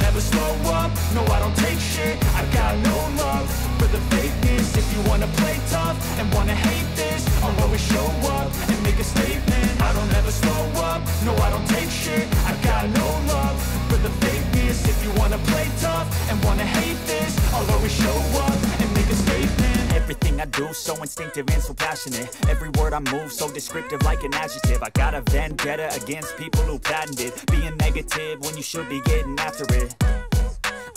ever slow up, no I don't take shit. I got no love for the fakeness. If you wanna play tough and wanna hate this, I'll always show up and make a statement. I don't ever slow up, no I don't take shit. I got no love for the fakeness. If you wanna play tough and wanna hate this, I'll always show up and make a statement. Everything I do so instinctive and so passionate. Every word I move so descriptive like an adjective. I got a vendetta against people who patented being negative when you should be getting after it.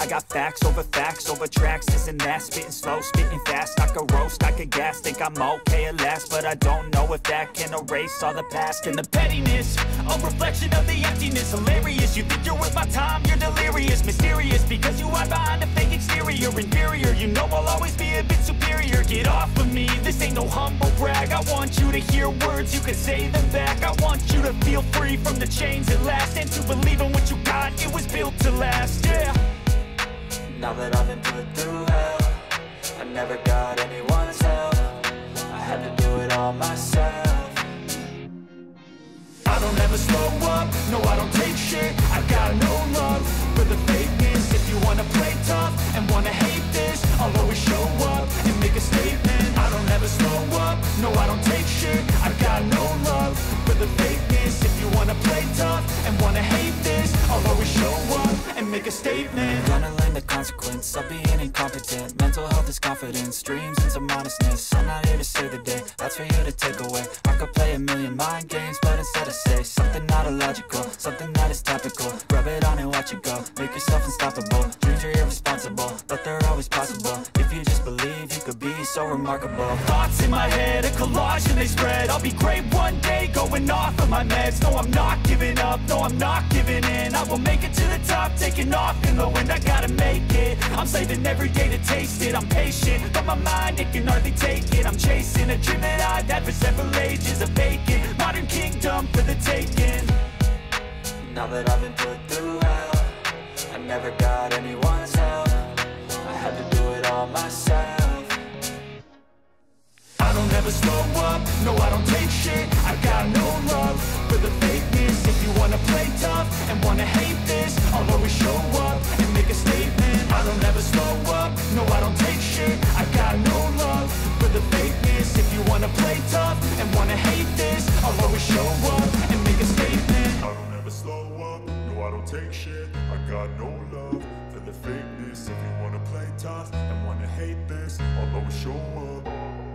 I got facts over tracks, this and that. Spitting slow, spitting fast. I could roast, I could gas. Think I'm okay at last, but I don't know if that can erase all the past. And the pettiness, a reflection of the emptiness. Hilarious, you think you're worth my time, you're delirious. Mysterious, because you hide behind a fake exterior. Inferior, you know I'll always be a bit superior. Get off of me, this ain't no humble brag. I want you to hear words, you can say them back. I want you to feel free from the chains at last, and to believe in what you got, it was built to last, yeah. Now that I've been put through hell, I never got anyone's help. I had to do it all myself. I don't ever slow up, no I don't take shit. I got no love for the fakeness. If you wanna play tough and wanna hate this, I'll always show up and make a statement. I don't ever slow up, no I don't take shit. I got no love for the fakeness. If you wanna play tough and wanna hate this, I'll always show up and make a statement. Gonna learn the consequence of being incompetent. Mental health is confidence, dreams and some honestness. I'm not here to save the day, that's for you to take away. I could play a million mind games, but instead I say something not illogical, something that is topical. Rub it on and watch it go, make yourself unstoppable. Dreams are irresponsible, but they're always possible. If you just believe, you could be so remarkable. Thoughts in my head, a collage and they spread. I'll be great one day, going off of my meds. No, I'm not giving up, no, I'm not giving in. I will make it to the top, taking off in the wind. I gotta make it, I'm saving every day to taste it. I'm patient, but my mind, it can hardly take it. I'm chasing a dream that I've had for several ages. A vacant, modern kingdom for the taking. Now that I've been put through hell, I never got anyone's help. I had to do it all myself. I don't ever slow up, no I don't take shit. I got no love for the fakeness. If you wanna play tough and wanna hate this, I'll always show up and make a statement. I don't ever slow up, no I don't take shit. I got no love for the fakeness. If you wanna play tough and wanna hate this, I'll always show up and make a statement. I don't ever slow up, no I don't take shit. I got no love for the fakeness. If you wanna play tough and wanna hate this, I'll always show up.